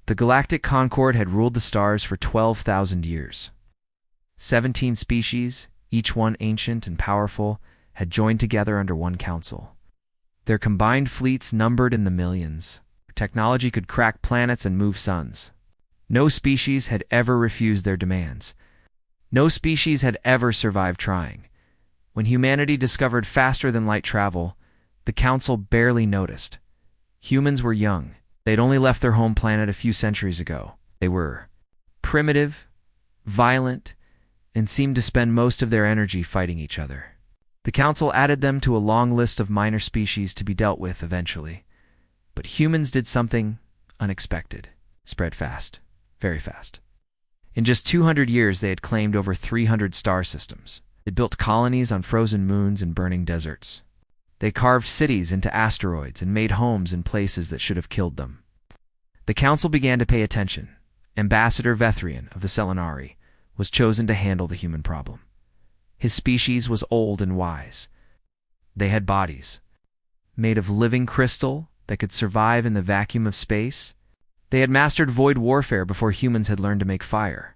The Galactic Concord had ruled the stars for 12,000 years. 17 species, each one ancient and powerful, had joined together under one council. Their combined fleets numbered in the millions. Technology could crack planets and move suns. No species had ever refused their demands. No species had ever survived trying. When humanity discovered faster-than-light travel, the council barely noticed. Humans were young. They'd only left their home planet a few centuries ago. They were primitive, violent, and seemed to spend most of their energy fighting each other. The council added them to a long list of minor species to be dealt with eventually. But humans did something unexpected. Spread fast. Very fast. In just 200 years, they had claimed over 300 star systems. They built colonies on frozen moons and burning deserts. They carved cities into asteroids and made homes in places that should have killed them. The council began to pay attention. Ambassador Vethrian of the Selenari was chosen to handle the human problem. His species was old and wise. They had bodies made of living crystal that could survive in the vacuum of space. They had mastered void warfare before humans had learned to make fire.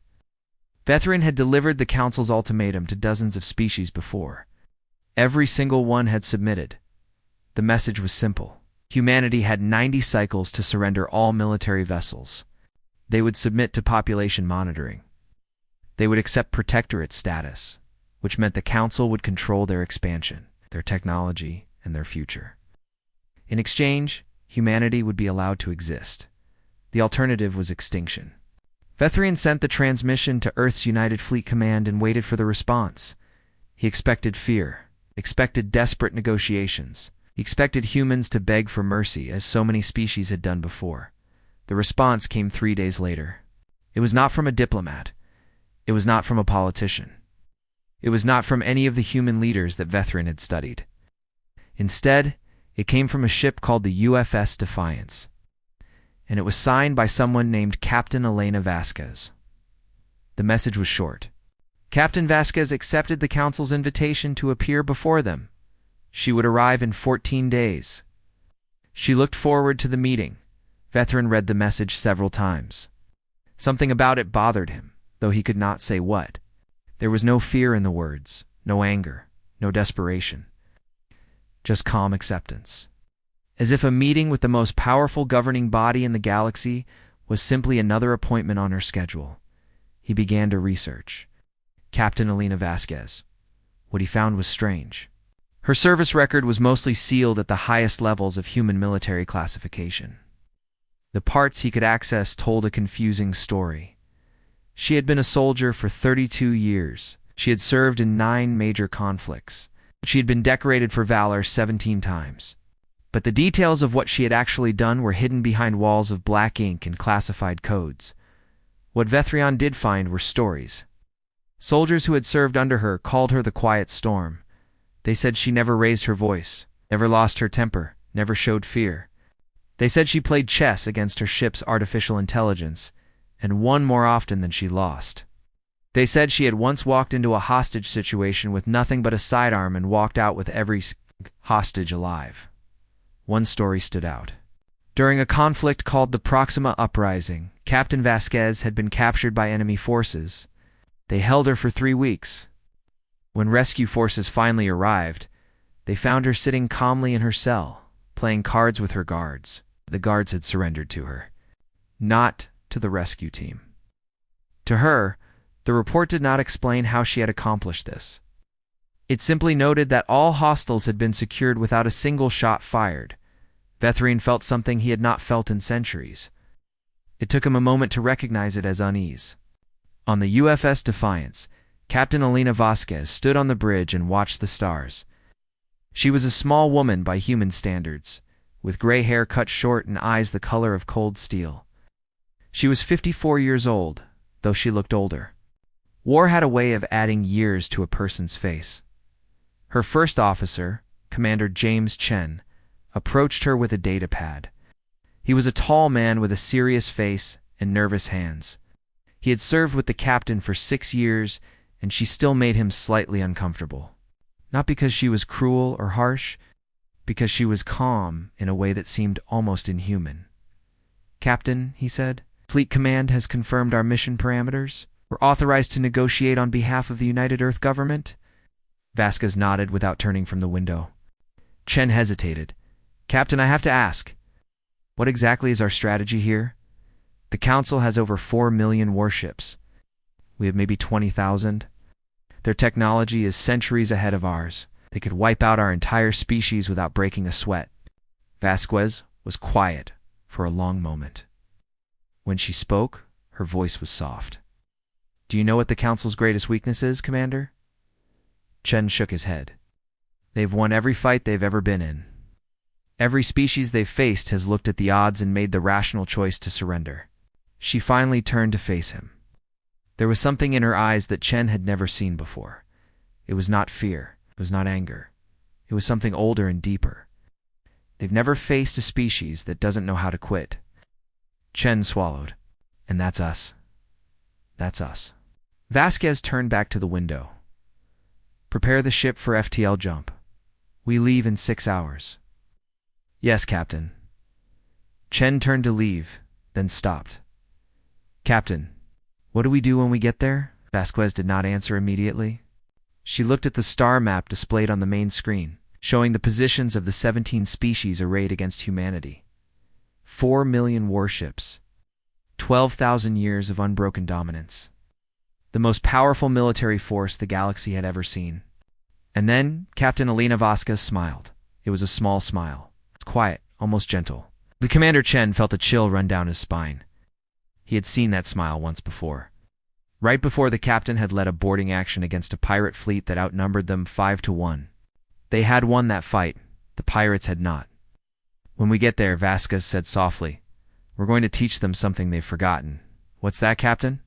Vethrian had delivered the council's ultimatum to dozens of species before. Every single one had submitted. The message was simple. Humanity had 90 cycles to surrender all military vessels. They would submit to population monitoring. They would accept protectorate status, which meant the council would control their expansion, their technology, and their future. In exchange, humanity would be allowed to exist. The alternative was extinction. Vethrian sent the transmission to Earth's United Fleet Command and waited for the response. He expected fear, expected desperate negotiations. He expected humans to beg for mercy, as so many species had done before. The response came 3 days later. It was not from a diplomat. It was not from a politician. It was not from any of the human leaders that Vethrian had studied. Instead, it came from a ship called the USS Defiance, and it was signed by someone named Captain Elena Vasquez. The message was short. Captain Vasquez accepted the council's invitation to appear before them. She would arrive in 14 days. She looked forward to the meeting. Vethrian read the message several times. Something about it bothered him, though he could not say what. There was no fear in the words, no anger, no desperation. Just calm acceptance. As if a meeting with the most powerful governing body in the galaxy was simply another appointment on her schedule. He began to research. Captain Elena Vasquez. What he found was strange. Her service record was mostly sealed at the highest levels of human military classification. The parts he could access told a confusing story. She had been a soldier for 32 years. She had served in 9 major conflicts. She had been decorated for valor 17 times. But the details of what she had actually done were hidden behind walls of black ink and classified codes. What Vethrian did find were stories. Soldiers who had served under her called her the Quiet Storm. They said she never raised her voice, never lost her temper, never showed fear. They said she played chess against her ship's artificial intelligence, and won more often than she lost. They said she had once walked into a hostage situation with nothing but a sidearm and walked out with every hostage alive. One story stood out. During a conflict called the Proxima Uprising, Captain Vasquez had been captured by enemy forces. They held her for 3 weeks. When rescue forces finally arrived, they found her sitting calmly in her cell, playing cards with her guards. The guards had surrendered to her, not to the rescue team. To her, the report did not explain how she had accomplished this. It simply noted that all hostiles had been secured without a single shot fired. Vethrian felt something he had not felt in centuries. It took him a moment to recognize it as unease. On the USS Defiance, Captain Elena Vasquez stood on the bridge and watched the stars. She was a small woman by human standards, with gray hair cut short and eyes the color of cold steel. She was 54 years old, though she looked older. War had a way of adding years to a person's face. Her first officer, Commander James Chen, approached her with a data pad. He was a tall man with a serious face and nervous hands. He had served with the captain for 6 years, and she still made him slightly uncomfortable. Not because she was cruel or harsh, because she was calm in a way that seemed almost inhuman. "Captain," he said, Fleet Command has confirmed our mission parameters. We're authorized to negotiate on behalf of the United Earth Government. Vasquez nodded without turning from the window. Chen hesitated. Captain, I have to ask, what exactly is our strategy here? The Council has over 4 million warships. We have maybe 20,000. Their technology is centuries ahead of ours. They could wipe out our entire species without breaking a sweat. Vasquez was quiet for a long moment. When she spoke, her voice was soft. Do you know what the Council's greatest weakness is, Commander? Chen shook his head. They've won every fight they've ever been in. Every species they've faced has looked at the odds and made the rational choice to surrender. She finally turned to face him. There was something in her eyes that Chen had never seen before. It was not fear. It was not anger. It was something older and deeper. They've never faced a species that doesn't know how to quit. Chen swallowed. And that's us. That's us. Vasquez turned back to the window. Prepare the ship for FTL jump. We leave in 6 hours. Yes, Captain. Chen turned to leave, then stopped. Captain, what do we do when we get there? Vasquez did not answer immediately. She looked at the star map displayed on the main screen, showing the positions of the 17 species arrayed against humanity. 4 million warships. 12,000 years of unbroken dominance. The most powerful military force the galaxy had ever seen. And then Captain Elena Vasquez smiled. It was a small smile. It's quiet, almost gentle. The Commander Chen felt a chill run down his spine. He had seen that smile once before. Right before the captain had led a boarding action against a pirate fleet that outnumbered them 5-1. They had won that fight. The pirates had not. When we get there, Vasquez said softly, we're going to teach them something they've forgotten. What's that, Captain?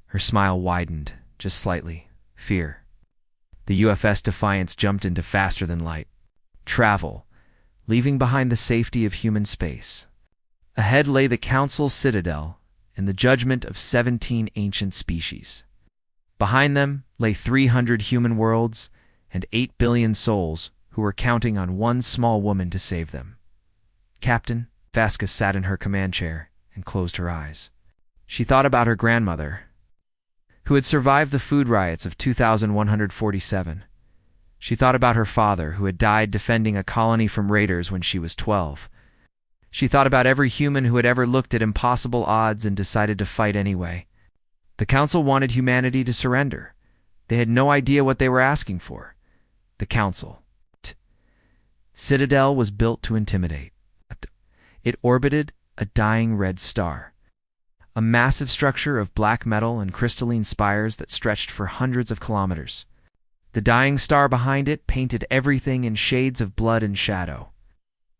Her smile widened, just slightly. Fear. The UFS Defiance jumped into faster than light. Travel, leaving behind the safety of human space. Ahead lay the Council's citadel and the judgment of 17 ancient species. Behind them lay 300 human worlds and 8 billion souls who were counting on one small woman to save them. Captain, Vasquez sat in her command chair and closed her eyes. She thought about her grandmother, who had survived the food riots of 2147. She thought about her father, who had died defending a colony from raiders when she was 12. She thought about every human who had ever looked at impossible odds and decided to fight anyway. The Council wanted humanity to surrender. They had no idea what they were asking for. The Council. Citadel was built to intimidate. It orbited a dying red star. A massive structure of black metal and crystalline spires that stretched for hundreds of kilometers. The dying star behind it painted everything in shades of blood and shadow.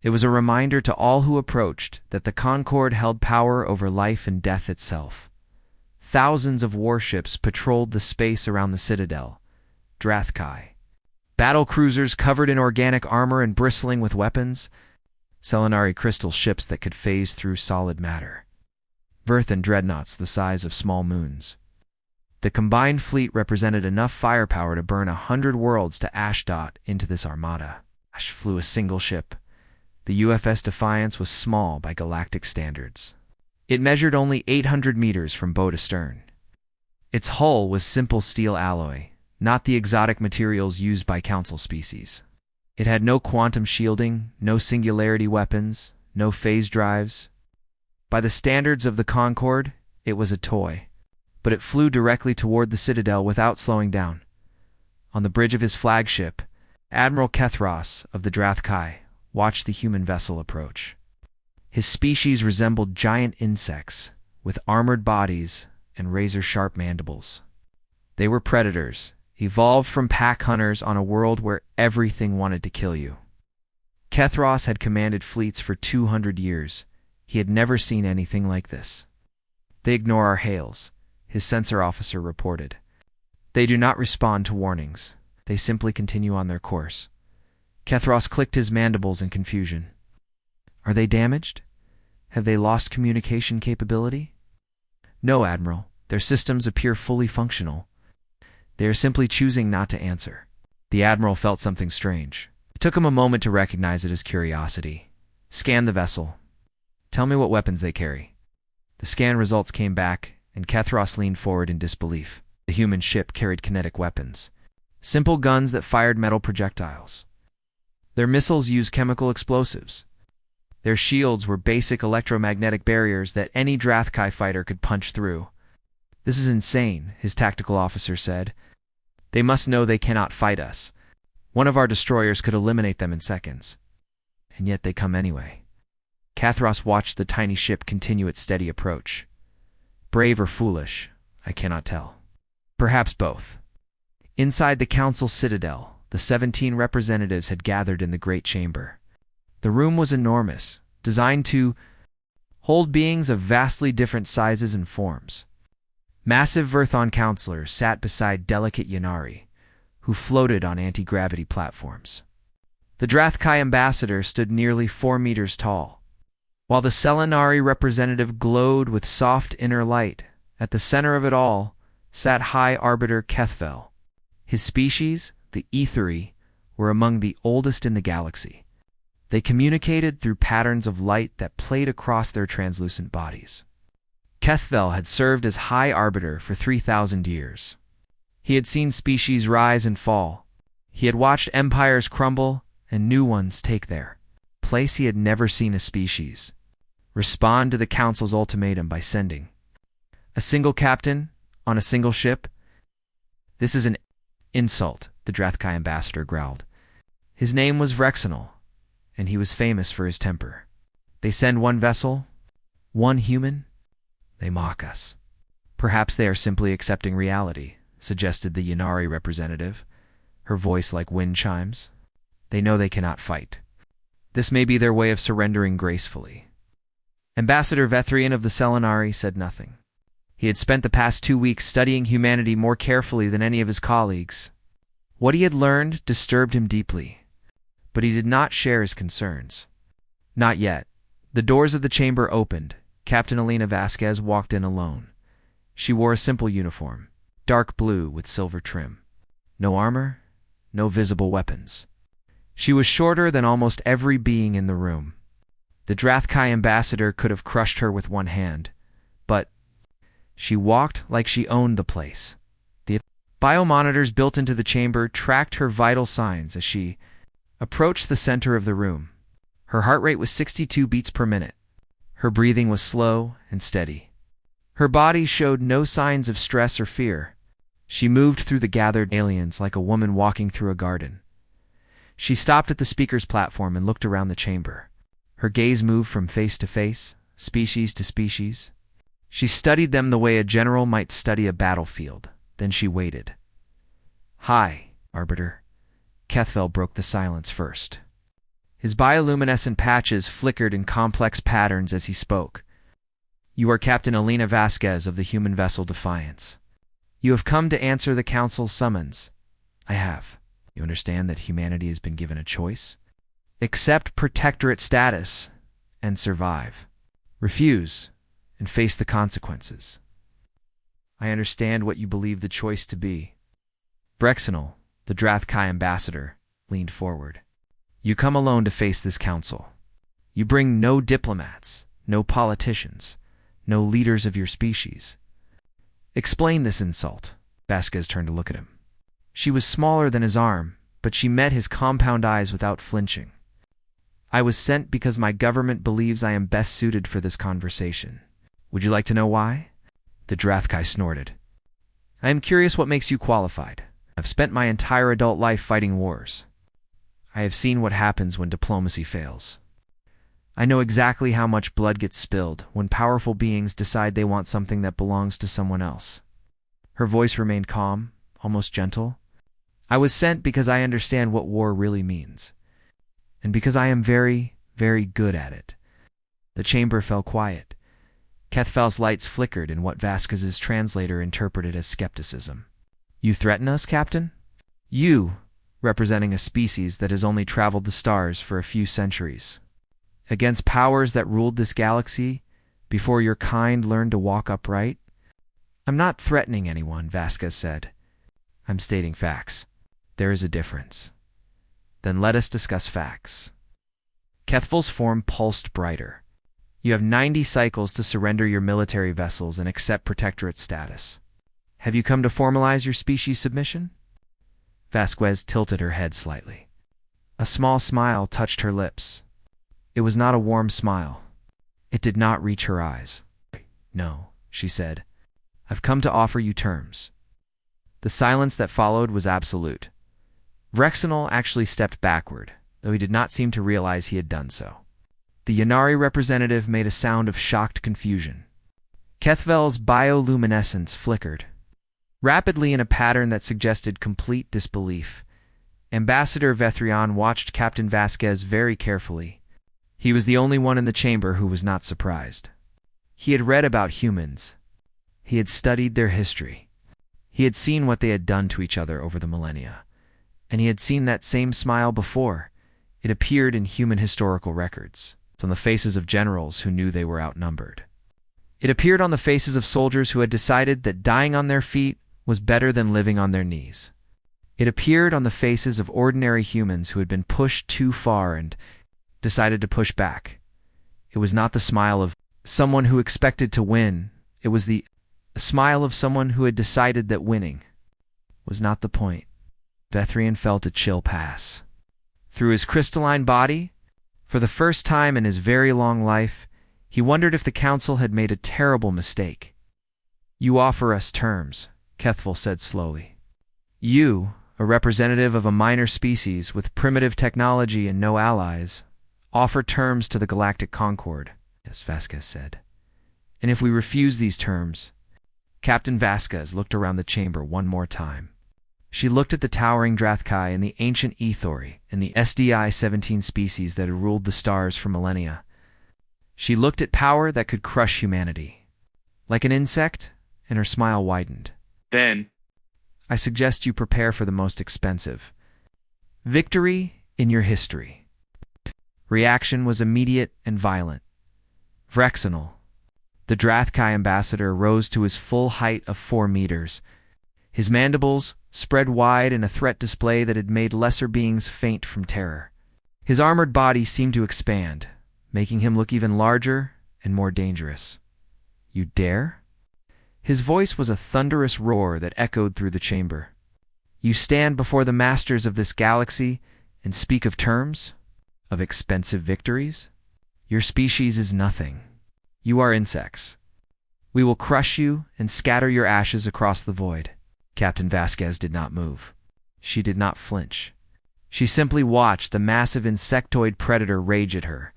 It was a reminder to all who approached that the Concord held power over life and death itself. Thousands of warships patrolled the space around the citadel. Drathkai. Battle cruisers covered in organic armor and bristling with weapons. Selenari crystal ships that could phase through solid matter. Verthan dreadnoughts the size of small moons. The combined fleet represented enough firepower to burn 100 worlds to Ashdot into this armada. Ash flew a single ship. The UFS Defiance was small by galactic standards. It measured only 800 meters from bow to stern. Its hull was simple steel alloy, not the exotic materials used by Council species. It had no quantum shielding, no singularity weapons, no phase drives. By the standards of the Concorde, it was a toy. But it flew directly toward the citadel without slowing down. On the bridge of his flagship, Admiral Kethros of the Drathkai watched the human vessel approach. His species resembled giant insects, with armored bodies and razor-sharp mandibles. They were predators, evolved from pack hunters on a world where everything wanted to kill you. Kethros had commanded fleets for 200 years. He had never seen anything like this. They ignore our hails, his sensor officer reported. They do not respond to warnings. They simply continue on their course. Kethros clicked his mandibles in confusion. Are they damaged? Have they lost communication capability? No, Admiral. Their systems appear fully functional. They are simply choosing not to answer. The Admiral felt something strange. It took him a moment to recognize it as curiosity. Scan the vessel. Tell me what weapons they carry. The scan results came back, and Kethros leaned forward in disbelief. The human ship carried kinetic weapons, simple guns that fired metal projectiles. Their missiles used chemical explosives. Their shields were basic electromagnetic barriers that any Drathkai fighter could punch through. "This is insane," his tactical officer said. "They must know they cannot fight us. One of our destroyers could eliminate them in seconds. And yet they come anyway." Kethros watched the tiny ship continue its steady approach. Brave or foolish, I cannot tell. Perhaps both. Inside the council citadel, the 17 representatives had gathered in the great chamber. The room was enormous, designed to hold beings of vastly different sizes and forms. Massive Verthon counselors sat beside delicate Yanari, who floated on anti-gravity platforms. The Drathkai ambassador stood nearly 4 meters tall, while the Selenari representative glowed with soft inner light. At the center of it all sat High Arbiter Kethvel. His species, the Aetheri, were among the oldest in the galaxy. They communicated through patterns of light that played across their translucent bodies. Kethvel had served as High Arbiter for 3,000 years. He had seen species rise and fall. He had watched empires crumble and new ones take their place. He had never seen a species respond to the Council's ultimatum by sending a single captain on a single ship. "This is an insult," the Drathkai ambassador growled. His name was Vrexenal, and he was famous for his temper. "They send one vessel, one human. They mock us." "Perhaps they are simply accepting reality," suggested the Yanari representative, her voice like wind chimes. "They know they cannot fight. This may be their way of surrendering gracefully." Ambassador Vethrian of the Selenari said nothing. He had spent the past 2 weeks studying humanity more carefully than any of his colleagues. What he had learned disturbed him deeply, but he did not share his concerns. Not yet. The doors of the chamber opened. Captain Elena Vasquez walked in alone. She wore a simple uniform, dark blue with silver trim. No armor, no visible weapons. She was shorter than almost every being in the room. The Drathkai ambassador could have crushed her with one hand, but she walked like she owned the place. The biomonitors built into the chamber tracked her vital signs as she approached the center of the room. Her heart rate was 62 beats per minute. Her breathing was slow and steady. Her body showed no signs of stress or fear. She moved through the gathered aliens like a woman walking through a garden. She stopped at the speaker's platform and looked around the chamber. Her gaze moved from face to face, species to species. She studied them the way a general might study a battlefield. Then she waited. "Hi, Arbiter." Kethvel broke the silence first. His bioluminescent patches flickered in complex patterns as he spoke. "You are Captain Elena Vasquez of the human vessel Defiance. You have come to answer the Council's summons." "I have. You understand that humanity has been given a choice? Accept protectorate status and survive. Refuse and face the consequences." "I understand what you believe the choice to be." Vrexenal, the Drathkai ambassador, leaned forward. "You come alone to face this council. You bring no diplomats, no politicians, no leaders of your species. Explain this insult." Vasquez turned to look at him. She was smaller than his arm, but she met his compound eyes without flinching. "I was sent because my government believes I am best suited for this conversation. Would you like to know why?" The Drathkai snorted. "I am curious what makes you qualified. I've spent my entire adult life fighting wars. I have seen what happens when diplomacy fails. I know exactly how much blood gets spilled when powerful beings decide they want something that belongs to someone else." Her voice remained calm, almost gentle. "I was sent because I understand what war really means, and because I am very, very good at it." The chamber fell quiet. Kethvel's lights flickered in what Vasquez's translator interpreted as skepticism. "You threaten us, Captain? You, representing a species that has only traveled the stars for a few centuries, against powers that ruled this galaxy before your kind learned to walk upright?" "I'm not threatening anyone," Vasquez said. "I'm stating facts. There is a difference." "Then let us discuss facts." Kethvel's form pulsed brighter. You have 90 cycles to surrender your military vessels and accept protectorate status. Have you come to formalize your species submission? Vasquez tilted her head slightly. A small smile touched her lips. It was not a warm smile. It did not reach her eyes. No, she said. I've come to offer you terms. The silence that followed was absolute. Vrexenol actually stepped backward, though he did not seem to realize he had done so. The Yanari representative made a sound of shocked confusion. Kethvel's bioluminescence flickered. Rapidly in a pattern that suggested complete disbelief, Ambassador Vethrion watched Captain Vasquez very carefully. He was the only one in the chamber who was not surprised. He had read about humans. He had studied their history. He had seen what they had done to each other over the millennia. And he had seen that same smile before. It appeared in human historical records, on the faces of generals who knew they were outnumbered. It appeared on the faces of soldiers who had decided that dying on their feet was better than living on their knees. It appeared on the faces of ordinary humans who had been pushed too far and decided to push back. It was not the smile of someone who expected to win. It was the smile of someone who had decided that winning was not the point. Vethrion felt a chill pass through his crystalline body. For the first time in his very long life, he wondered if the council had made a terrible mistake. You offer us terms, Kethvel said slowly. You, a representative of a minor species with primitive technology and no allies, offer terms to the Galactic Concord, as Vasquez said. And if we refuse these terms... Captain Vasquez looked around the chamber one more time. She looked at the towering Drathkai and the ancient Ethori and the SDI-17 species that had ruled the stars for millennia. She looked at power that could crush humanity. Like an insect, and her smile widened. Then, I suggest you prepare for the most expensive victory in your history. Reaction was immediate and violent. Vrexenol, the Drathkai ambassador, rose to his full height of 4 meters. His mandibles spread wide in a threat display that had made lesser beings faint from terror. His armored body seemed to expand, making him look even larger and more dangerous. You dare? His voice was a thunderous roar that echoed through the chamber. You stand before the masters of this galaxy and speak of terms? Of expensive victories? Your species is nothing. You are insects. We will crush you and scatter your ashes across the void. Captain Vasquez did not move. She did not flinch. She simply watched the massive insectoid predator rage at her,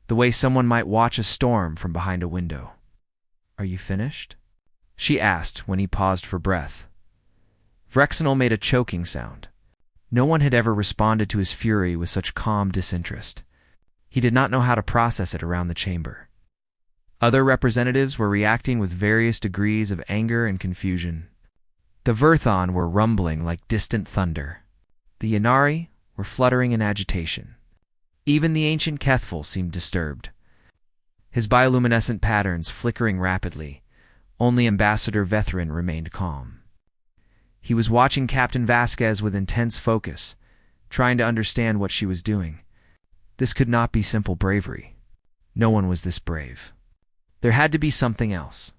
the way someone might watch a storm from behind a window. Are you finished? She asked when he paused for breath. Vrexenol made a choking sound. No one had ever responded to his fury with such calm disinterest. He did not know how to process it around the chamber. Other representatives were reacting with various degrees of anger and confusion. The Verthon were rumbling like distant thunder. The Yanari were fluttering in agitation. Even the ancient Kethvel seemed disturbed, his bioluminescent patterns flickering rapidly. Only Ambassador Vethrin remained calm. He was watching Captain Vasquez with intense focus, trying to understand what she was doing. This could not be simple bravery. No one was this brave. There had to be something else.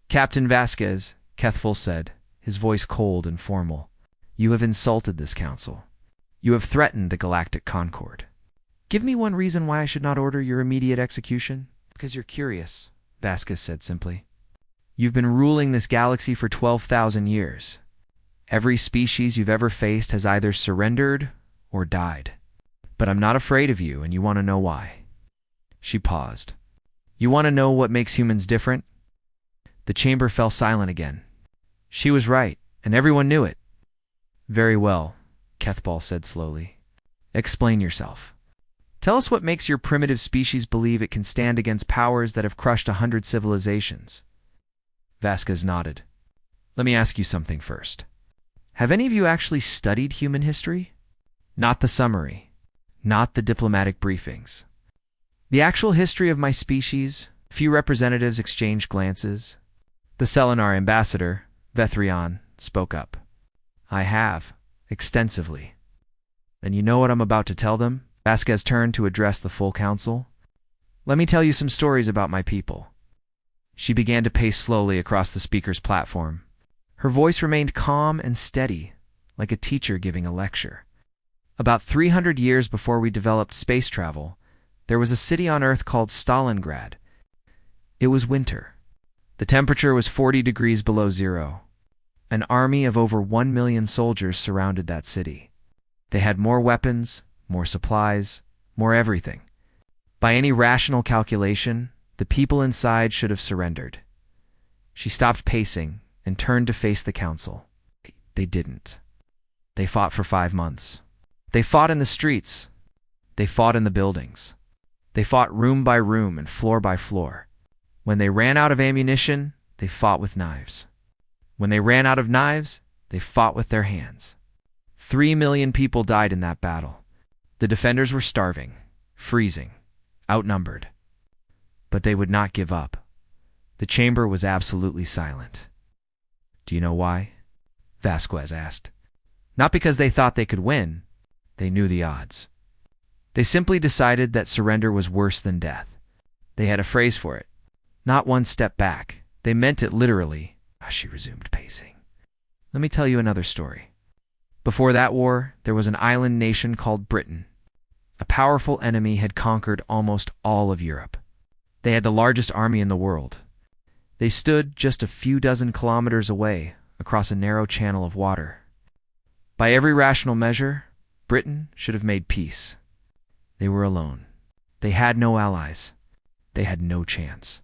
Captain Vasquez, Kethvel said, his voice cold and formal. You have insulted this council. You have threatened the Galactic Concord. Give me one reason why I should not order your immediate execution. Because you're curious, Vasquez said simply. You've been ruling this galaxy for 12,000 years. Every species you've ever faced has either surrendered or died. But I'm not afraid of you, and you want to know why. She paused. You want to know what makes humans different? The chamber fell silent again. She was right, and everyone knew it. Very well, Kethbal said slowly. Explain yourself. Tell us what makes your primitive species believe it can stand against powers that have crushed 100 civilizations. Vasquez nodded. Let me ask you something first. Have any of you actually studied human history? Not the summary, not the diplomatic briefings. The actual history of my species. Few representatives exchanged glances. The Selenar ambassador, Vethrion, spoke up. I have, extensively. Then you know what I'm about to tell them? Vasquez turned to address the full council. Let me tell you some stories about my people." She began to pace slowly across the speaker's platform. Her voice remained calm and steady, like a teacher giving a lecture. "About 300 years before we developed space travel, there was a city on Earth called Stalingrad. It was winter. The temperature was 40 degrees below zero. An army of over 1 million soldiers surrounded that city. They had more weapons, more supplies, more everything. By any rational calculation, the people inside should have surrendered." She stopped pacing and turned to face the council. They didn't. They fought for 5 months. They fought in the streets. They fought in the buildings. They fought room by room and floor by floor. When they ran out of ammunition, they fought with knives. When they ran out of knives, they fought with their hands. 3 million people died in that battle. The defenders were starving, freezing, outnumbered. But they would not give up. The chamber was absolutely silent. "Do you know why?" Vasquez asked. "Not because they thought they could win. They knew the odds. They simply decided that surrender was worse than death. They had a phrase for it. Not one step back. They meant it literally." She resumed pacing. "Let me tell you another story. Before that war, there was an island nation called Britain. A powerful enemy had conquered almost all of Europe. They had the largest army in the world. They stood just a few dozen kilometers away across a narrow channel of water. By every rational measure, Britain should have made peace. They were alone. They had no allies. They had no chance."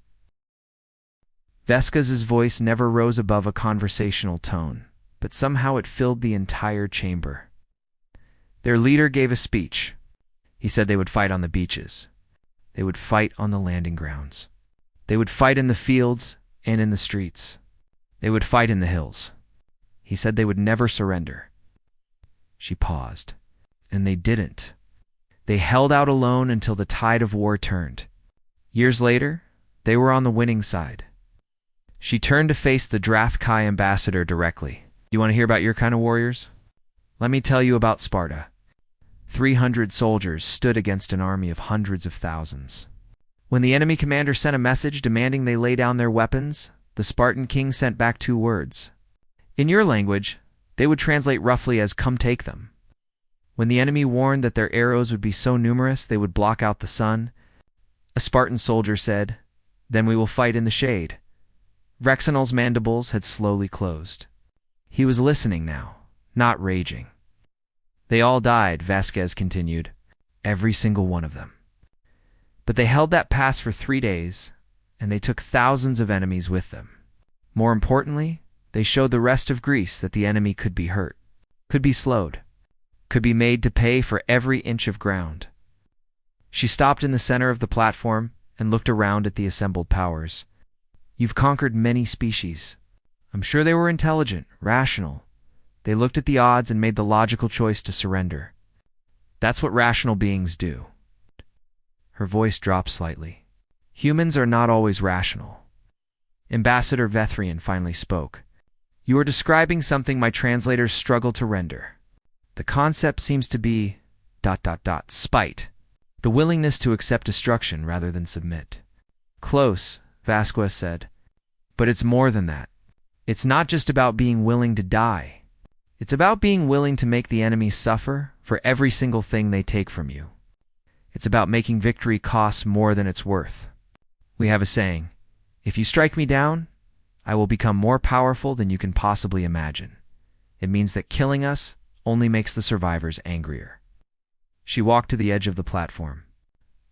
Vasquez's voice never rose above a conversational tone, but somehow it filled the entire chamber. Their leader gave a speech. He said they would fight on the beaches. They would fight on the landing grounds. They would fight in the fields and in the streets. They would fight in the hills. He said they would never surrender. She paused, and they didn't. They held out alone until the tide of war turned. Years later, they were on the winning side. She turned to face the Drathkai ambassador directly. "You want to hear about your kind of warriors? Let me tell you about Sparta. 300 soldiers stood against an army of hundreds of thousands. When the enemy commander sent a message demanding they lay down their weapons, the Spartan king sent back 2 words. In your language, they would translate roughly as 'come take them.' When the enemy warned that their arrows would be so numerous they would block out the sun, a Spartan soldier said, 'Then we will fight in the shade.'" Rexenol's mandibles had slowly closed. He was listening now, not raging. "They all died," Vasquez continued. "Every single one of them. But they held that pass for 3 days, and they took thousands of enemies with them. More importantly, they showed the rest of Greece that the enemy could be hurt, could be slowed, could be made to pay for every inch of ground." She stopped in the center of the platform and looked around at the assembled powers. "You've conquered many species. I'm sure they were intelligent, rational. They looked at the odds and made the logical choice to surrender. That's what rational beings do." Her voice dropped slightly. "Humans are not always rational." Ambassador Vethrian finally spoke. "You are describing something my translators struggle to render. The concept seems to be ... spite. The willingness to accept destruction rather than submit." "Close," Vasquez said. "But it's more than that. It's not just about being willing to die. It's about being willing to make the enemy suffer for every single thing they take from you. It's about making victory cost more than it's worth. We have a saying, 'If you strike me down, I will become more powerful than you can possibly imagine.' It means that killing us only makes the survivors angrier." She walked to the edge of the platform,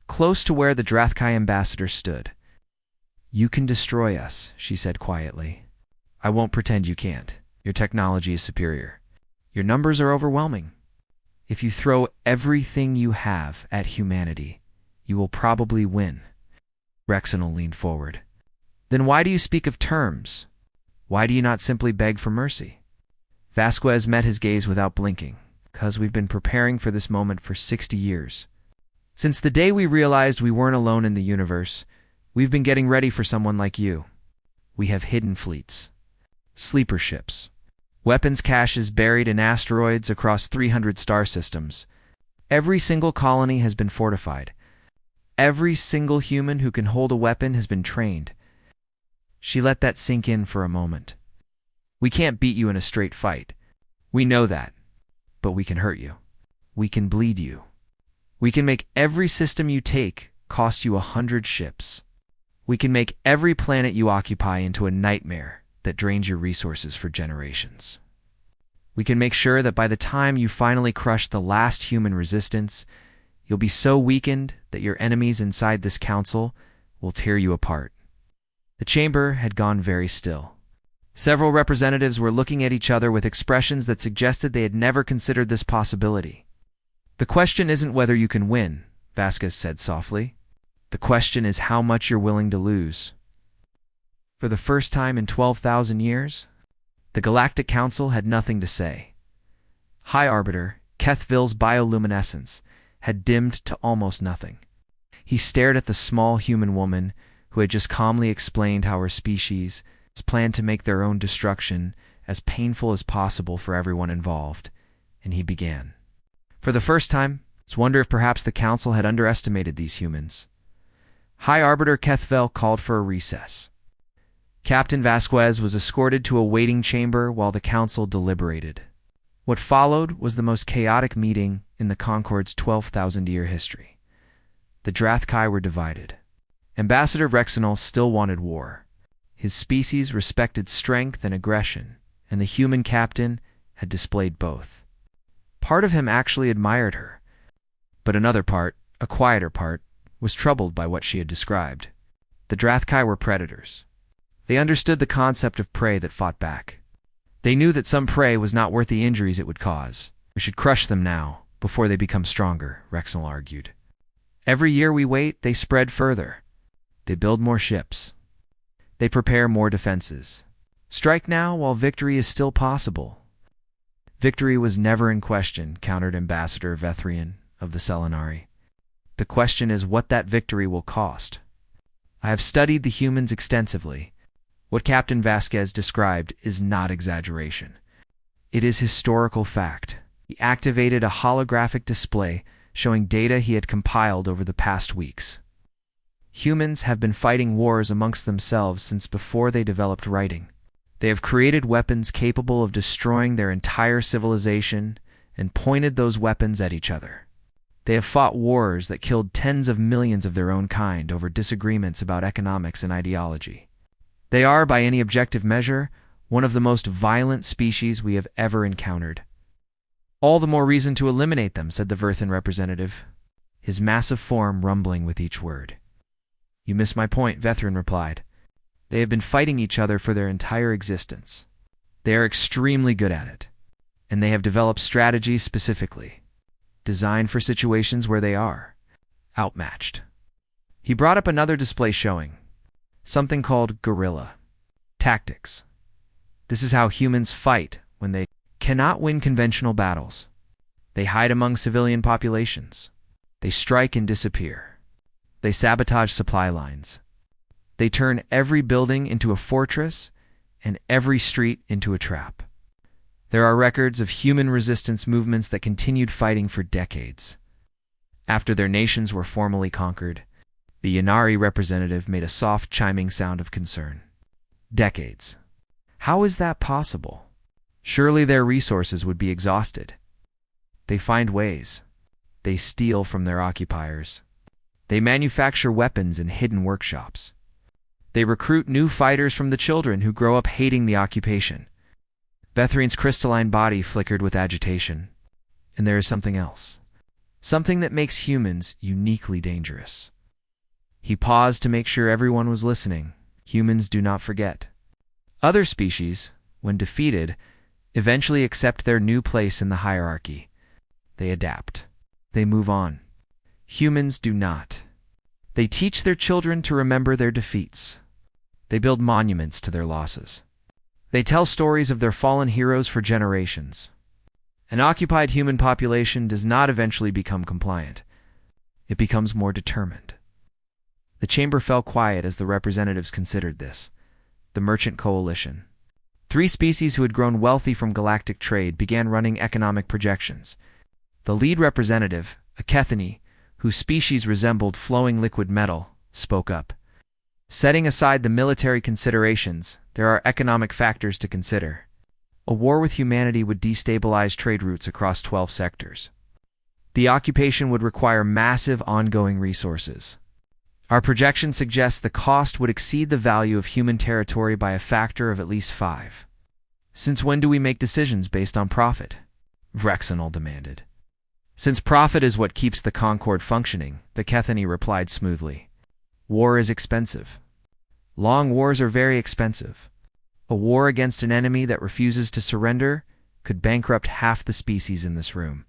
close to where the Drathkai ambassador stood. "You can destroy us," she said quietly. "I won't pretend you can't. Your technology is superior. Your numbers are overwhelming. If you throw everything you have at humanity, you will probably win." Rexenol leaned forward. "Then why do you speak of terms? Why do you not simply beg for mercy?" Vasquez met his gaze without blinking. "'Cause we've been preparing for this moment for 60 years. Since the day we realized we weren't alone in the universe, we've been getting ready for someone like you. We have hidden fleets, sleeper ships, weapons caches buried in asteroids across 300 star systems. Every single colony has been fortified. every single human who can hold a weapon has been trained. She let that sink in for a moment. We can't beat you in a straight fight. We know that. But we can hurt you. We can bleed you. We can make every system you take cost you 100 ships. We can make every planet you occupy into a nightmare that drains your resources for generations. We can make sure that by the time you finally crush the last human resistance, you'll be so weakened that your enemies inside this council will tear you apart. The chamber had gone very still. Several representatives were looking at each other with expressions that suggested they had never considered this possibility. "The question isn't whether you can win," Vasquez said softly. "The question is how much you're willing to lose." For the first time in 12,000 years, the Galactic Council had nothing to say. High Arbiter Kethville's bioluminescence had dimmed to almost nothing. He stared at the small human woman who had just calmly explained how her species planned to make their own destruction as painful as possible for everyone involved, and he began. For the first time, let's wonder if perhaps the Council had underestimated these humans. High Arbiter Kethville called for a recess. Captain Vasquez was escorted to a waiting chamber while the Council deliberated. What followed was the most chaotic meeting in the Concord's 12,000-year history. The Drathkai were divided. Ambassador Rexenal still wanted war. His species respected strength and aggression, and the human captain had displayed both. Part of him actually admired her, but another part, a quieter part, was troubled by what she had described. The Drathkai were predators. They understood the concept of prey that fought back. They knew that some prey was not worth the injuries it would cause. We should crush them now, before they become stronger, Rexenal argued. Every year we wait, they spread further. They build more ships. They prepare more defenses. Strike now while victory is still possible. Victory was never in question, countered Ambassador Vethrian of the Selenari. The question is what that victory will cost. I have studied the humans extensively. What Captain Vasquez described is not exaggeration. It is historical fact. He activated a holographic display showing data he had compiled over the past weeks. Humans have been fighting wars amongst themselves since before they developed writing. They have created weapons capable of destroying their entire civilization and pointed those weapons at each other. They have fought wars that killed tens of millions of their own kind over disagreements about economics and ideology. They are, by any objective measure, one of the most violent species we have ever encountered. All the more reason to eliminate them, said the Verthan representative, his massive form rumbling with each word. You miss my point, Vethrin replied. They have been fighting each other for their entire existence. They are extremely good at it, and they have developed strategies specifically, designed for situations where they are outmatched. He brought up another display showing something called guerrilla tactics. This is how humans fight when they cannot win conventional battles. They hide among civilian populations. They strike and disappear. They sabotage supply lines. They turn every building into a fortress and every street into a trap. There are records of human resistance movements that continued fighting for decades. After their nations were formally conquered, the Yanari representative made a soft chiming sound of concern. Decades. How is that possible? Surely their resources would be exhausted. They find ways. They steal from their occupiers. They manufacture weapons in hidden workshops. They recruit new fighters from the children who grow up hating the occupation. Vethrian's crystalline body flickered with agitation. And there is something else. Something that makes humans uniquely dangerous. He paused to make sure everyone was listening. Humans do not forget. Other species, when defeated, eventually accept their new place in the hierarchy. They adapt. They move on. Humans do not. They teach their children to remember their defeats. They build monuments to their losses. They tell stories of their fallen heroes for generations. An occupied human population does not eventually become compliant. It becomes more determined. The chamber fell quiet as the representatives considered this. The Merchant Coalition. 3 species who had grown wealthy from galactic trade began running economic projections. The lead representative, a Kethany, whose species resembled flowing liquid metal, spoke up. Setting aside the military considerations, there are economic factors to consider. A war with humanity would destabilize trade routes across 12 sectors. The occupation would require massive ongoing resources. Our projection suggests the cost would exceed the value of human territory by a factor of at least 5. Since when do we make decisions based on profit? Vrexenol demanded. Since profit is what keeps the Concord functioning, the Kethany replied smoothly. War is expensive. Long wars are very expensive. A war against an enemy that refuses to surrender could bankrupt half the species in this room.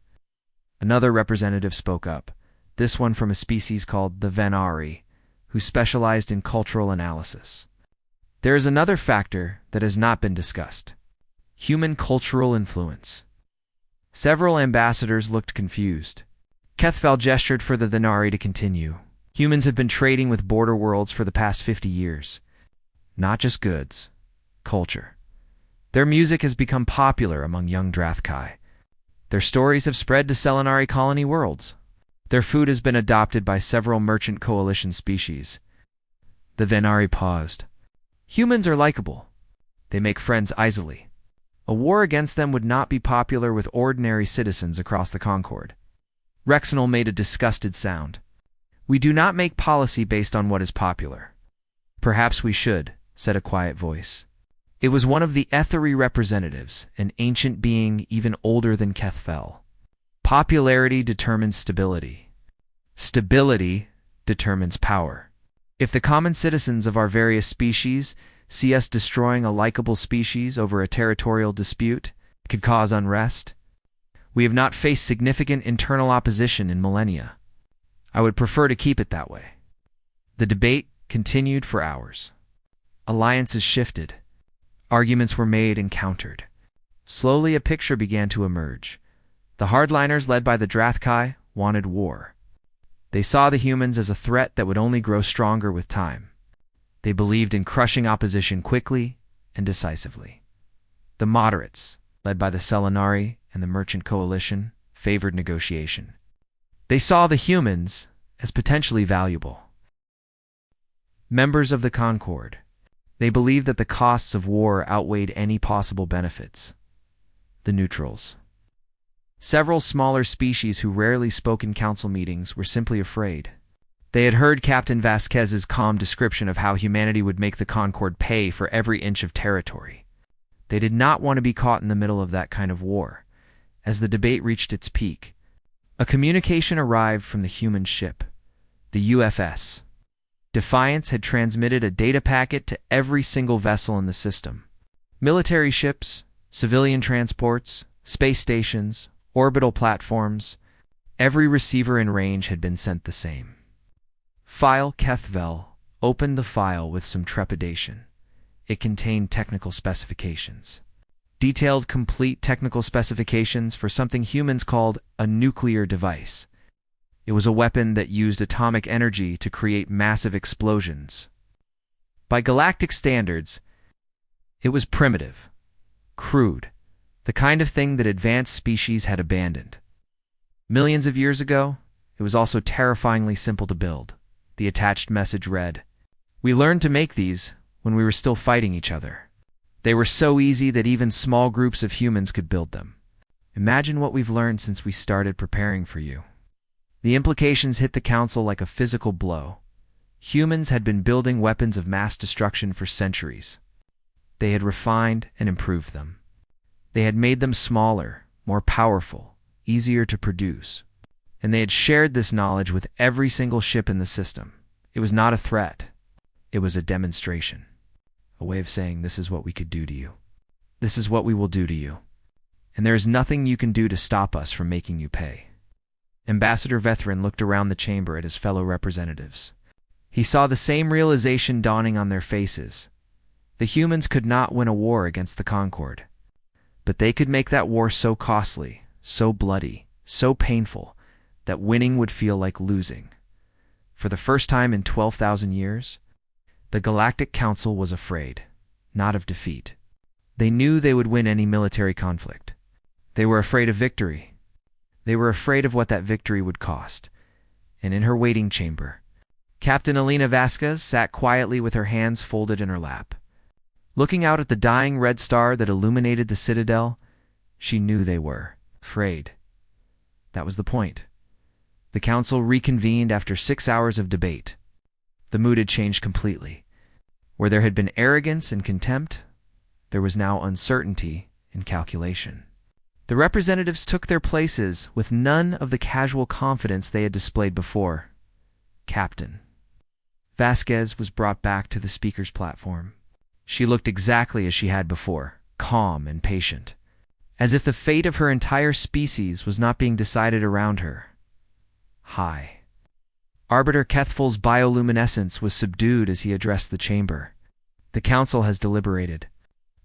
Another representative spoke up, this one from a species called the Venari, who specialized in cultural analysis. There is another factor that has not been discussed. Human cultural influence. Several ambassadors looked confused. Kethvel gestured for the Venari to continue. Humans have been trading with border worlds for the past 50 years. Not just goods, culture. Their music has become popular among young Drathkai. Their stories have spread to Selenari colony worlds. Their food has been adopted by several merchant coalition species. The Venari paused. Humans are likable. They make friends easily. A war against them would not be popular with ordinary citizens across the Concord. Rexenol made a disgusted sound. We do not make policy based on what is popular. Perhaps we should, said a quiet voice. It was one of the Etheri representatives, an ancient being even older than Kethvel. Popularity determines stability. Stability determines power. If the common citizens of our various species see us destroying a likable species over a territorial dispute, it could cause unrest. We have not faced significant internal opposition in millennia. I would prefer to keep it that way. The debate continued for hours. Alliances shifted. Arguments were made and countered. Slowly a picture began to emerge. The hardliners led by the Drathkai wanted war. They saw the humans as a threat that would only grow stronger with time. They believed in crushing opposition quickly and decisively. The moderates, led by the Selenari and the Merchant Coalition, favored negotiation. They saw the humans as potentially valuable. Members of the Concord. They believed that the costs of war outweighed any possible benefits. The neutrals. Several smaller species who rarely spoke in council meetings were simply afraid. They had heard Captain Vasquez's calm description of how humanity would make the Concord pay for every inch of territory. They did not want to be caught in the middle of that kind of war. As the debate reached its peak, a communication arrived from the human ship, the UFS. Defiance had transmitted a data packet to every single vessel in the system. Military ships, civilian transports, space stations, orbital platforms, every receiver in range had been sent the same. File Kethvel opened the file with some trepidation. It contained technical specifications. Detailed, complete technical specifications for something humans called a nuclear device. It was a weapon that used atomic energy to create massive explosions. By galactic standards, it was primitive, crude, the kind of thing that advanced species had abandoned. Millions of years ago, it was also terrifyingly simple to build. The attached message read, "We learned to make these when we were still fighting each other. They were so easy that even small groups of humans could build them. Imagine what we've learned since we started preparing for you." The implications hit the council like a physical blow. Humans had been building weapons of mass destruction for centuries. They had refined and improved them. They had made them smaller, more powerful, easier to produce. And they had shared this knowledge with every single ship in the system. It was not a threat. It was a demonstration. A way of saying, this is what we could do to you. This is what we will do to you. And there is nothing you can do to stop us from making you pay. Ambassador Vethrin looked around the chamber at his fellow representatives. He saw the same realization dawning on their faces. The humans could not win a war against the Concord. But they could make that war so costly, so bloody, so painful, that winning would feel like losing. For the first time in 12,000 years, the Galactic Council was afraid, not of defeat. They knew they would win any military conflict. They were afraid of victory. They were afraid of what that victory would cost. and in her waiting chamber, Captain Elena Vasquez sat quietly with her hands folded in her lap. Looking out at the dying red star that illuminated the citadel, she knew they were afraid. That was the point. The council reconvened after 6 hours of debate. The mood had changed completely. Where there had been arrogance and contempt, there was now uncertainty and calculation. The representatives took their places with none of the casual confidence they had displayed before. Captain Vasquez was brought back to the speaker's platform. She looked exactly as she had before, calm and patient, as if the fate of her entire species was not being decided around her. Hi. Arbiter Kethful's bioluminescence was subdued as he addressed the chamber. The council has deliberated.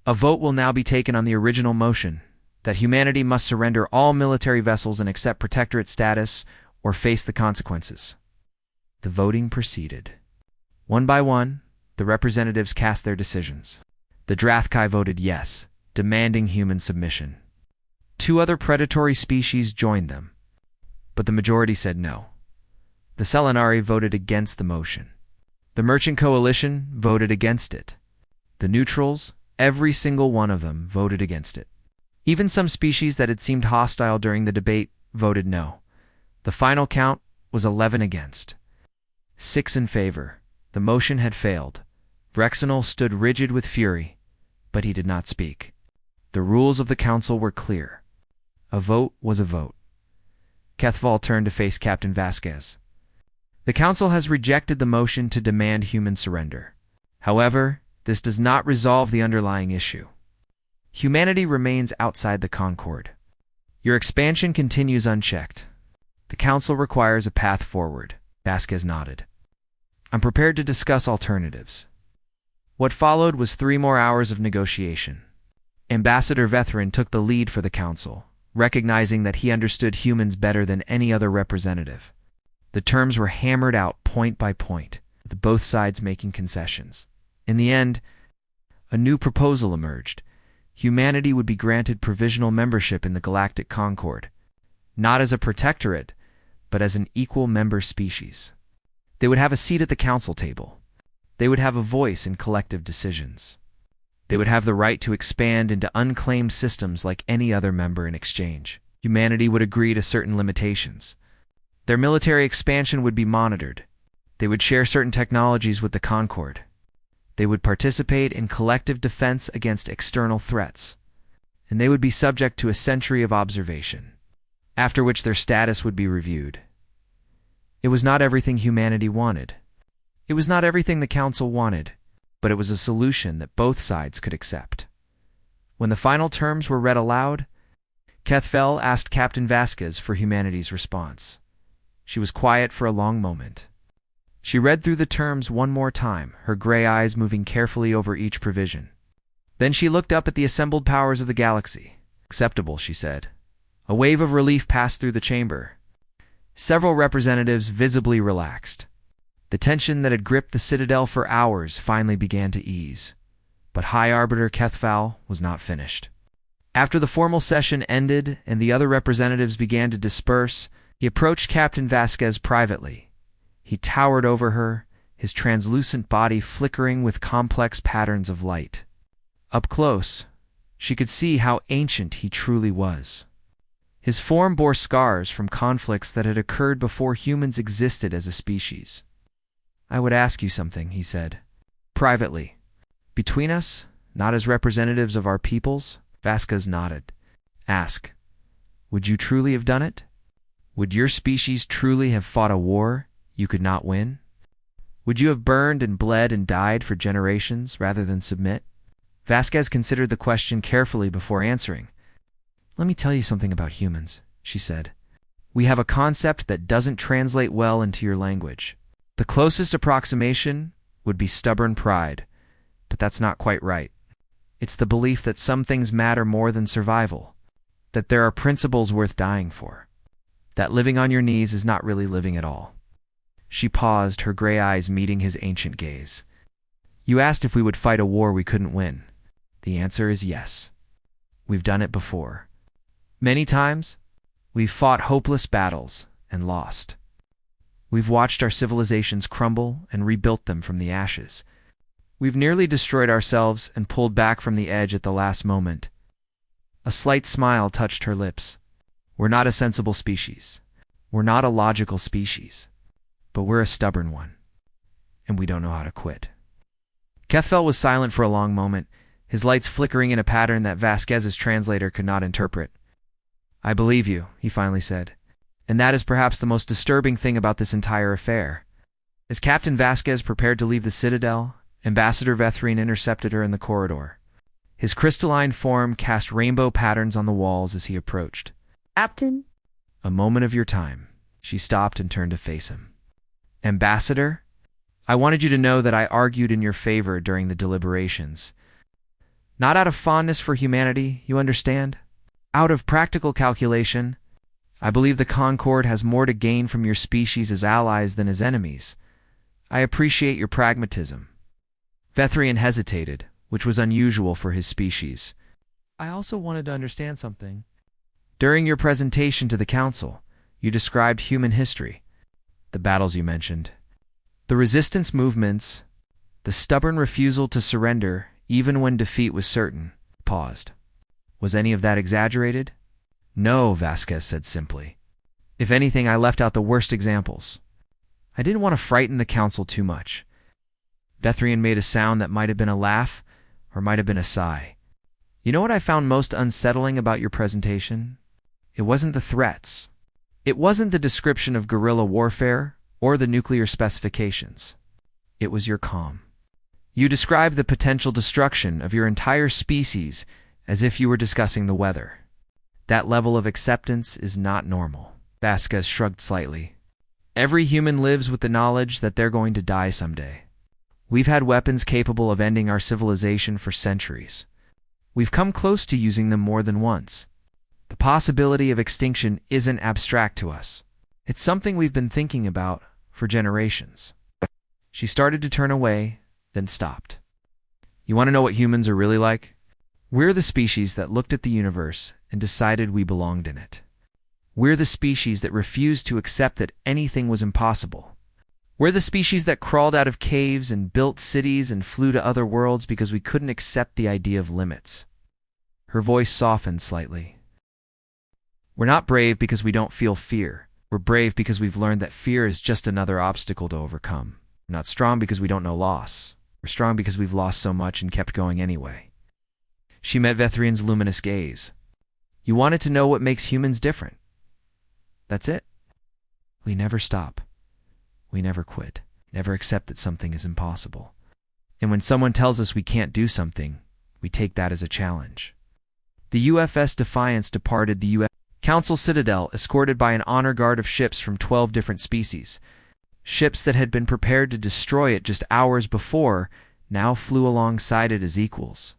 A vote will now be taken on the original motion that humanity must surrender all military vessels and accept protectorate status or face the consequences. The voting proceeded. One by one, the representatives cast their decisions. The Drathkai voted yes, demanding human submission. 2 other predatory species joined them, but the majority said no. The Selenari voted against the motion. The Merchant Coalition voted against it. The neutrals, every single one of them, voted against it. Even some species that had seemed hostile during the debate voted no. The final count was 11 against, 6 in favor. The motion had failed. Brexenol stood rigid with fury, but he did not speak. The rules of the council were clear. A vote was a vote. Kethval turned to face Captain Vasquez. The council has rejected the motion to demand human surrender. However, this does not resolve the underlying issue. Humanity remains outside the Concord. Your expansion continues unchecked. The council requires a path forward. Vasquez nodded. I'm prepared to discuss alternatives. What followed was 3 more hours of negotiation. Ambassador Vethrin took the lead for the council, recognizing that he understood humans better than any other representative. The terms were hammered out point by point, with both sides making concessions. In the end, a new proposal emerged. Humanity would be granted provisional membership in the Galactic Concord, not as a protectorate, but as an equal member species. They would have a seat at the council table. They would have a voice in collective decisions. They would have the right to expand into unclaimed systems like any other member in exchange. Humanity would agree to certain limitations. Their military expansion would be monitored. They would share certain technologies with the Concord. They would participate in collective defense against external threats. And they would be subject to a century of observation, after which their status would be reviewed. It was not everything humanity wanted. It was not everything the council wanted, but it was a solution that both sides could accept. When the final terms were read aloud, Kethfel asked Captain Vasquez for humanity's response. She was quiet for a long moment. She read through the terms one more time, her gray eyes moving carefully over each provision. Then she looked up at the assembled powers of the galaxy. Acceptable, she said. A wave of relief passed through the chamber. Several representatives visibly relaxed. The tension that had gripped the citadel for hours finally began to ease. But High Arbiter Kethval was not finished. After the formal session ended and the other representatives began to disperse, he approached Captain Vasquez privately. He towered over her, his translucent body flickering with complex patterns of light. Up close, she could see how ancient he truly was. His form bore scars from conflicts that had occurred before humans existed as a species. I would ask you something, he said. Privately. Between us, not as representatives of our peoples? Vasquez nodded. Ask. Would you truly have done it? Would your species truly have fought a war you could not win? Would you have burned and bled and died for generations rather than submit? Vasquez considered the question carefully before answering. Let me tell you something about humans, she said. We have a concept that doesn't translate well into your language. The closest approximation would be stubborn pride, but that's not quite right. It's the belief that some things matter more than survival, that there are principles worth dying for, that living on your knees is not really living at all. She paused, her gray eyes meeting his ancient gaze. You asked if we would fight a war we couldn't win. The answer is yes. We've done it before. Many times, we've fought hopeless battles and lost. We've watched our civilizations crumble and rebuilt them from the ashes. We've nearly destroyed ourselves and pulled back from the edge at the last moment. A slight smile touched her lips. We're not a sensible species. We're not a logical species. But we're a stubborn one. And we don't know how to quit. Kethfel was silent for a long moment, his lights flickering in a pattern that Vasquez's translator could not interpret. I believe you, he finally said. And that is perhaps the most disturbing thing about this entire affair. As Captain Vasquez prepared to leave the Citadel, Ambassador Vethrian intercepted her in the corridor. His crystalline form cast rainbow patterns on the walls as he approached. Captain? A moment of your time. She stopped and turned to face him. Ambassador? I wanted you to know that I argued in your favor during the deliberations. Not out of fondness for humanity, you understand? Out of practical calculation. I believe the Concord has more to gain from your species as allies than as enemies. I appreciate your pragmatism. Vethrian hesitated, which was unusual for his species. I also wanted to understand something. During your presentation to the Council, you described human history, the battles you mentioned, the resistance movements, the stubborn refusal to surrender even when defeat was certain. Paused. Was any of that exaggerated? No, Vasquez said simply. If anything, I left out the worst examples. I didn't want to frighten the Council too much. Vethrian made a sound that might have been a laugh or might have been a sigh. You know what I found most unsettling about your presentation? It wasn't the threats. It wasn't the description of guerrilla warfare or the nuclear specifications. It was your calm. You described the potential destruction of your entire species as if you were discussing the weather. That level of acceptance is not normal. Vasquez shrugged slightly. Every human lives with the knowledge that they're going to die someday. We've had weapons capable of ending our civilization for centuries. We've come close to using them more than once. The possibility of extinction isn't abstract to us. It's something we've been thinking about for generations. She started to turn away, then stopped. You want to know what humans are really like? We're the species that looked at the universe and decided we belonged in it. We're the species that refused to accept that anything was impossible. We're the species that crawled out of caves and built cities and flew to other worlds because we couldn't accept the idea of limits. Her voice softened slightly. We're not brave because we don't feel fear. We're brave because we've learned that fear is just another obstacle to overcome. We're not strong because we don't know loss. We're strong because we've lost so much and kept going anyway. She met Vethrian's luminous gaze. You wanted to know what makes humans different. That's it. We never stop. We never quit. Never accept that something is impossible. And when someone tells us we can't do something, we take that as a challenge. The UFS Defiance departed the U.S. Council Citadel escorted by an honor guard of ships from 12 different species. Ships that had been prepared to destroy it just hours before now flew alongside it as equals.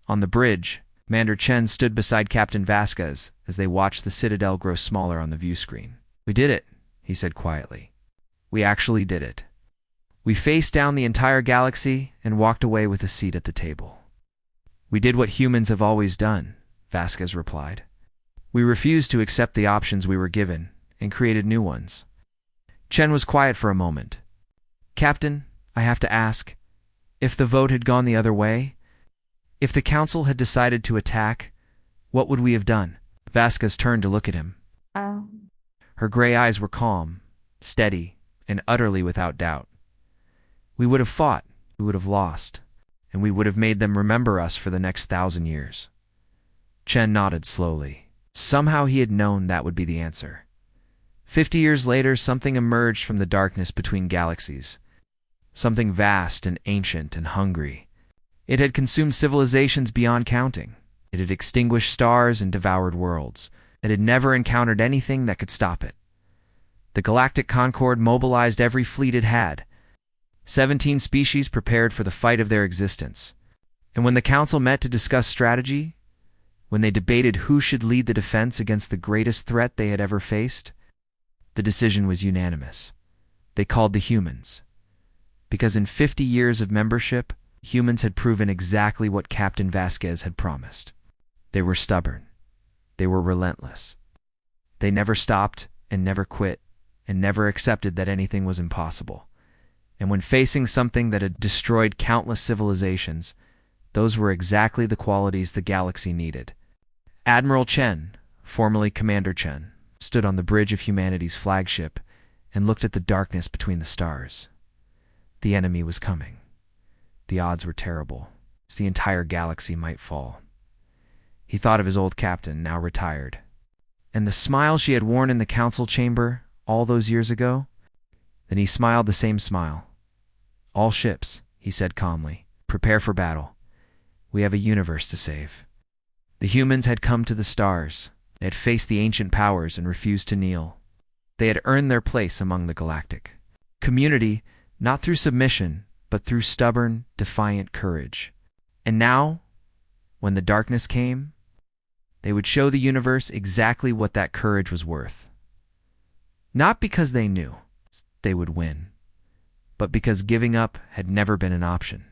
On the bridge, Commander Chen stood beside Captain Vasquez as they watched the Citadel grow smaller on the view screen. We did it, he said quietly. We actually did it. We faced down the entire galaxy and walked away with a seat at the table. We did what humans have always done, Vasquez replied. We refused to accept the options we were given and created new ones. Chen was quiet for a moment. Captain, I have to ask, if the vote had gone the other way, if the Council had decided to attack, what would we have done? Vasquez turned to look at him. Her gray eyes were calm, steady, and utterly without doubt. We would have fought, we would have lost, and we would have made them remember us for the next 1,000 years. Chen nodded slowly. Somehow he had known that would be the answer. 50 years later, something emerged from the darkness between galaxies. Something vast and ancient and hungry. It had consumed civilizations beyond counting. It had extinguished stars and devoured worlds. It had never encountered anything that could stop it. The Galactic Concord mobilized every fleet it had. 17 species prepared for the fight of their existence. And when the Council met to discuss strategy, when they debated who should lead the defense against the greatest threat they had ever faced, the decision was unanimous. They called the humans. Because in 50 years of membership, humans had proven exactly what Captain Vasquez had promised. They were stubborn. They were relentless. They never stopped and never quit, and never accepted that anything was impossible. And when facing something that had destroyed countless civilizations, those were exactly the qualities the galaxy needed. Admiral Chen, formerly Commander Chen, stood on the bridge of humanity's flagship and looked at the darkness between the stars. The enemy was coming. The odds were terrible. The entire galaxy might fall. He thought of his old captain, now retired, and the smile she had worn in the council chamber all those years ago. Then he smiled the same smile. "All ships," he said calmly, "prepare for battle. We have a universe to save." The humans had come to the stars. They had faced the ancient powers and refused to kneel. They had earned their place among the galactic community, not through submission, but through stubborn, defiant courage. And now, when the darkness came, they would show the universe exactly what that courage was worth. Not because they knew they would win, but because giving up had never been an option.